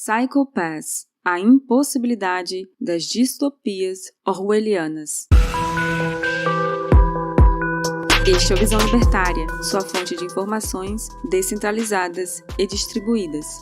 Psycho-Pass, a impossibilidade das distopias orwellianas. Este é o Visão Libertária, sua fonte de informações descentralizadas e distribuídas.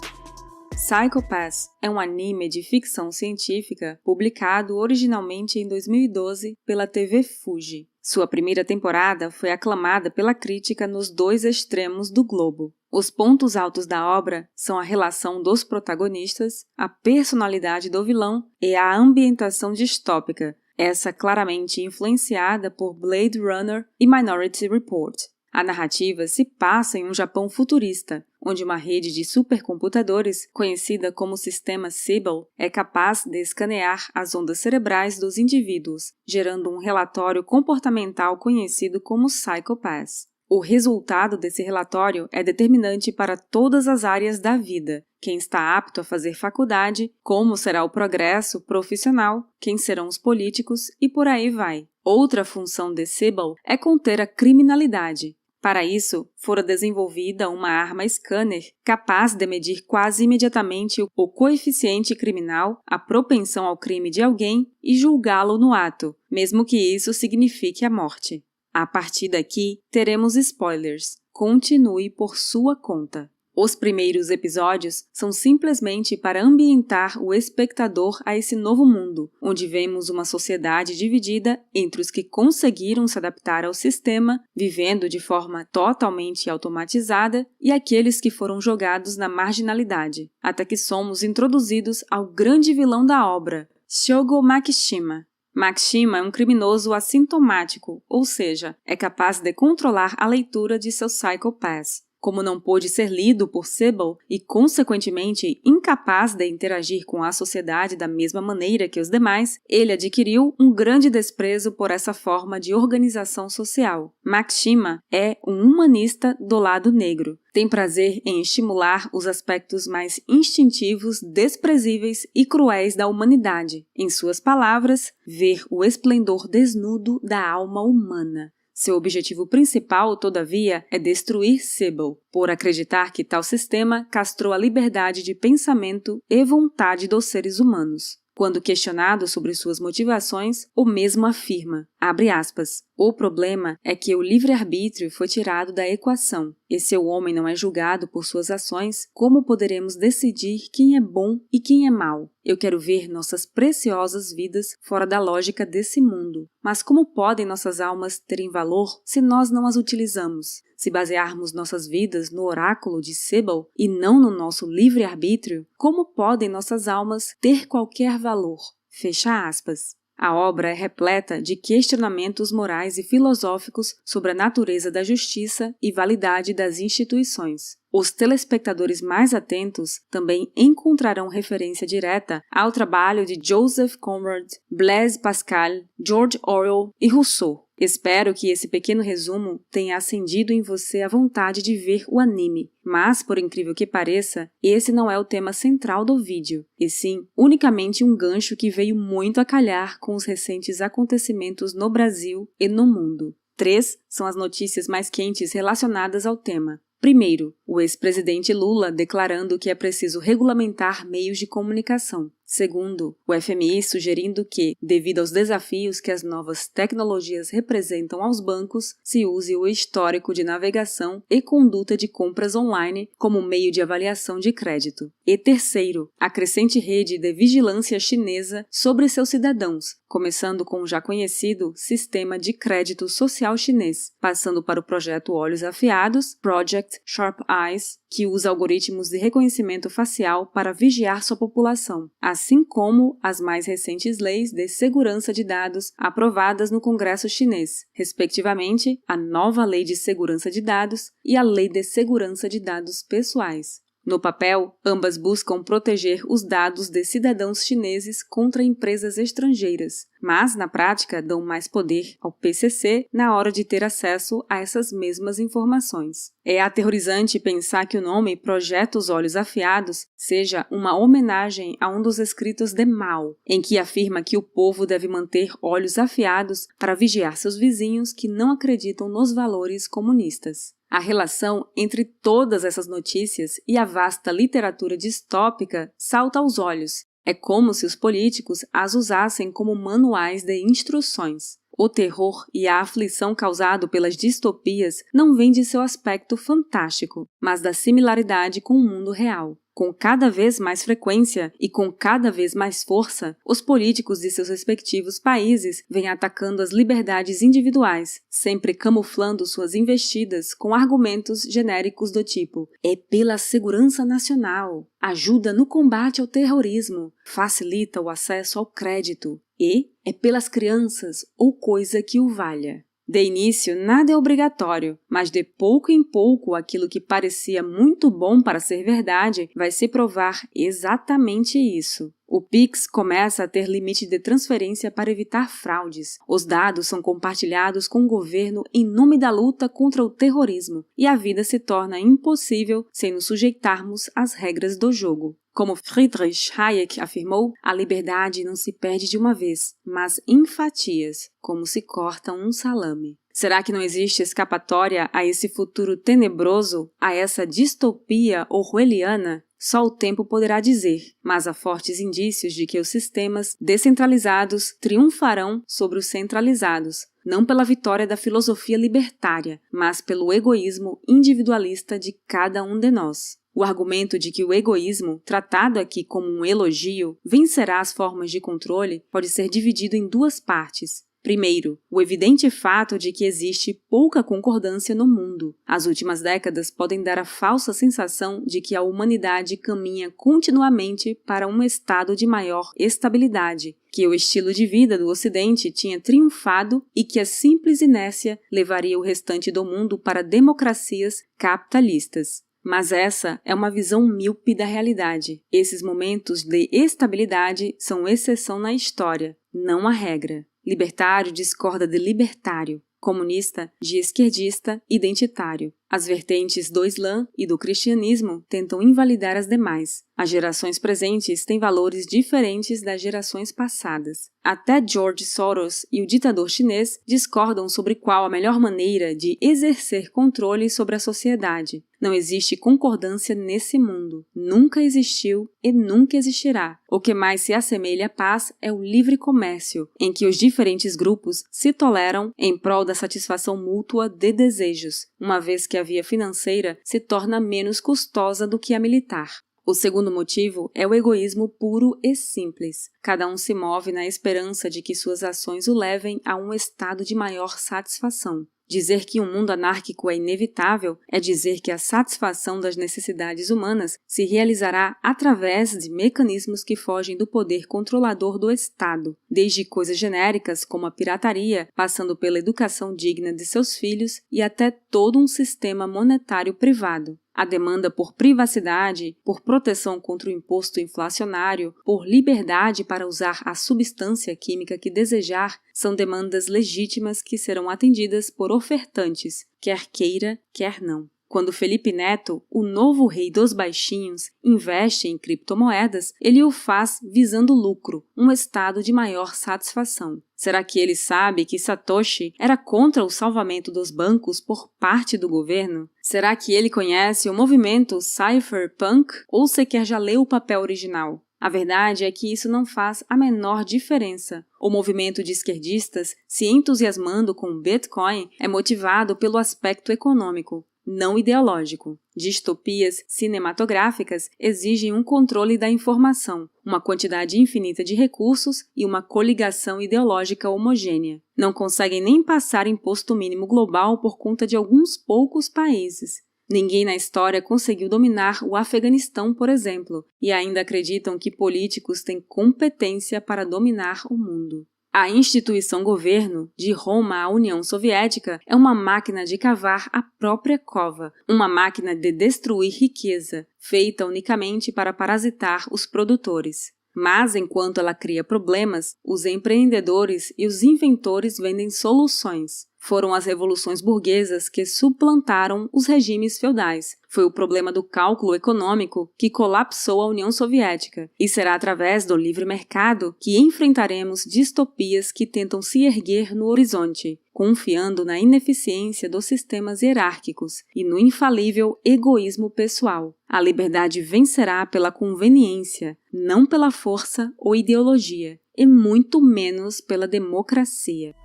Psycho-Pass é um anime de ficção científica publicado originalmente em 2012 pela TV Fuji. Sua primeira temporada foi aclamada pela crítica nos dois extremos do globo. Os pontos altos da obra são a relação dos protagonistas, a personalidade do vilão e a ambientação distópica, essa claramente influenciada por Blade Runner e Minority Report. A narrativa se passa em um Japão futurista, onde uma rede de supercomputadores, conhecida como Sistema Sibyl, é capaz de escanear as ondas cerebrais dos indivíduos, gerando um relatório comportamental conhecido como Psycho-Pass. O resultado desse relatório é determinante para todas as áreas da vida: quem está apto a fazer faculdade, como será o progresso profissional, quem serão os políticos e por aí vai. Outra função de Sibyl é conter a criminalidade. Para isso, fora desenvolvida uma arma scanner capaz de medir quase imediatamente o coeficiente criminal, a propensão ao crime de alguém e julgá-lo no ato, mesmo que isso signifique a morte. A partir daqui, teremos spoilers. Continue por sua conta. Os primeiros episódios são simplesmente para ambientar o espectador a esse novo mundo, onde vemos uma sociedade dividida entre os que conseguiram se adaptar ao sistema, vivendo de forma totalmente automatizada, e aqueles que foram jogados na marginalidade, até que somos introduzidos ao grande vilão da obra, Shogo Makishima. Makishima é um criminoso assintomático, ou seja, é capaz de controlar a leitura de seu Psycho-Pass. Como não pôde ser lido por Sibyl e, consequentemente, incapaz de interagir com a sociedade da mesma maneira que os demais, ele adquiriu um grande desprezo por essa forma de organização social. Makishima é um humanista do lado negro. Tem prazer em estimular os aspectos mais instintivos, desprezíveis e cruéis da humanidade. Em suas palavras, ver o esplendor desnudo da alma humana. Seu objetivo principal, todavia, é destruir Sibyl, por acreditar que tal sistema castrou a liberdade de pensamento e vontade dos seres humanos. Quando questionado sobre suas motivações, o mesmo afirma, abre aspas, o problema é que o livre-arbítrio foi tirado da equação, e se o homem não é julgado por suas ações, como poderemos decidir quem é bom e quem é mau? Eu quero ver nossas preciosas vidas fora da lógica desse mundo. Mas como podem nossas almas terem valor se nós não as utilizamos? Se basearmos nossas vidas no oráculo de Sibyl e não no nosso livre-arbítrio, como podem nossas almas ter qualquer valor? Fecha aspas. A obra é repleta de questionamentos morais e filosóficos sobre a natureza da justiça e validade das instituições. Os telespectadores mais atentos também encontrarão referência direta ao trabalho de Joseph Conrad, Blaise Pascal, George Orwell e Rousseau. Espero que esse pequeno resumo tenha acendido em você a vontade de ver o anime, mas, por incrível que pareça, esse não é o tema central do vídeo, e sim unicamente um gancho que veio muito a calhar com os recentes acontecimentos no Brasil e no mundo. 3 são as notícias mais quentes relacionadas ao tema. Primeiro, o ex-presidente Lula declarando que é preciso regulamentar meios de comunicação. Segundo, o FMI sugerindo que, devido aos desafios que as novas tecnologias representam aos bancos, se use o histórico de navegação e conduta de compras online como meio de avaliação de crédito. E terceiro, a crescente rede de vigilância chinesa sobre seus cidadãos, começando com o já conhecido Sistema de Crédito Social Chinês, passando para o projeto Olhos Afiados, Project Sharp Eyes, que usa algoritmos de reconhecimento facial para vigiar sua população, assim como as mais recentes leis de segurança de dados aprovadas no Congresso chinês, respectivamente, a nova Lei de Segurança de Dados e a Lei de Segurança de Dados Pessoais. No papel, ambas buscam proteger os dados de cidadãos chineses contra empresas estrangeiras, mas, na prática, dão mais poder ao PCC na hora de ter acesso a essas mesmas informações. É aterrorizante pensar que o nome Projetos Olhos Afiados seja uma homenagem a um dos escritos de Mao, em que afirma que o povo deve manter olhos afiados para vigiar seus vizinhos que não acreditam nos valores comunistas. A relação entre todas essas notícias e a vasta literatura distópica salta aos olhos. É como se os políticos as usassem como manuais de instruções. O terror e a aflição causado pelas distopias não vêm de seu aspecto fantástico, mas da similaridade com o mundo real. Com cada vez mais frequência e com cada vez mais força, os políticos de seus respectivos países vêm atacando as liberdades individuais, sempre camuflando suas investidas com argumentos genéricos do tipo: é pela segurança nacional, ajuda no combate ao terrorismo, facilita o acesso ao crédito e é pelas crianças ou coisa que o valha. De início, nada é obrigatório, mas de pouco em pouco aquilo que parecia muito bom para ser verdade vai se provar exatamente isso. O Pix começa a ter limite de transferência para evitar fraudes. Os dados são compartilhados com o governo em nome da luta contra o terrorismo, e a vida se torna impossível sem nos sujeitarmos às regras do jogo. Como Friedrich Hayek afirmou, a liberdade não se perde de uma vez, mas em fatias, como se corta um salame. Será que não existe escapatória a esse futuro tenebroso, a essa distopia orwelliana? Só o tempo poderá dizer, mas há fortes indícios de que os sistemas descentralizados triunfarão sobre os centralizados, não pela vitória da filosofia libertária, mas pelo egoísmo individualista de cada um de nós. O argumento de que o egoísmo, tratado aqui como um elogio, vencerá as formas de controle pode ser dividido em duas partes. Primeiro, o evidente fato de que existe pouca concordância no mundo. As últimas décadas podem dar a falsa sensação de que a humanidade caminha continuamente para um estado de maior estabilidade, que o estilo de vida do Ocidente tinha triunfado e que a simples inércia levaria o restante do mundo para democracias capitalistas. Mas essa é uma visão míope da realidade. Esses momentos de estabilidade são exceção na história, não a regra. Libertário discorda de libertário, comunista de esquerdista identitário. As vertentes do Islã e do cristianismo tentam invalidar as demais. As gerações presentes têm valores diferentes das gerações passadas. Até George Soros e o ditador chinês discordam sobre qual a melhor maneira de exercer controle sobre a sociedade. Não existe concordância nesse mundo. Nunca existiu e nunca existirá. O que mais se assemelha à paz é o livre comércio, em que os diferentes grupos se toleram em prol da satisfação mútua de desejos, uma vez que a via financeira se torna menos custosa do que a militar. O segundo motivo é o egoísmo puro e simples. Cada um se move na esperança de que suas ações o levem a um estado de maior satisfação. Dizer que um mundo anárquico é inevitável é dizer que a satisfação das necessidades humanas se realizará através de mecanismos que fogem do poder controlador do Estado, desde coisas genéricas como a pirataria, passando pela educação digna de seus filhos e até todo um sistema monetário privado. A demanda por privacidade, por proteção contra o imposto inflacionário, por liberdade para usar a substância química que desejar, são demandas legítimas que serão atendidas por ofertantes, quer queira, quer não. Quando Felipe Neto, o novo rei dos baixinhos, investe em criptomoedas, ele o faz visando lucro, um estado de maior satisfação. Será que ele sabe que Satoshi era contra o salvamento dos bancos por parte do governo? Será que ele conhece o movimento cypherpunk ou sequer já leu o papel original? A verdade é que isso não faz a menor diferença. O movimento de esquerdistas, se entusiasmando com o Bitcoin, é motivado pelo aspecto econômico, não ideológico. Distopias cinematográficas exigem um controle da informação, uma quantidade infinita de recursos e uma coligação ideológica homogênea. Não conseguem nem passar imposto mínimo global por conta de alguns poucos países. Ninguém na história conseguiu dominar o Afeganistão, por exemplo, e ainda acreditam que políticos têm competência para dominar o mundo. A instituição governo, de Roma à União Soviética, é uma máquina de cavar a própria cova, uma máquina de destruir riqueza, feita unicamente para parasitar os produtores. Mas, enquanto ela cria problemas, os empreendedores e os inventores vendem soluções. Foram as revoluções burguesas que suplantaram os regimes feudais. Foi o problema do cálculo econômico que colapsou a União Soviética, e será através do livre mercado que enfrentaremos distopias que tentam se erguer no horizonte, confiando na ineficiência dos sistemas hierárquicos e no infalível egoísmo pessoal. A liberdade vencerá pela conveniência, não pela força ou ideologia, e muito menos pela democracia.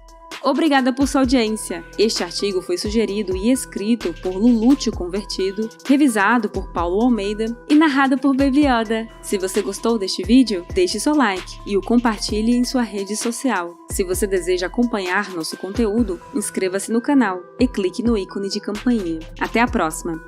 Obrigada por sua audiência! Este artigo foi sugerido e escrito por Lulúcio Convertido, revisado por Paulo Almeida e narrado por Baby Yoda. Se você gostou deste vídeo, deixe seu like e o compartilhe em sua rede social. Se você deseja acompanhar nosso conteúdo, inscreva-se no canal e clique no ícone de campainha. Até a próxima!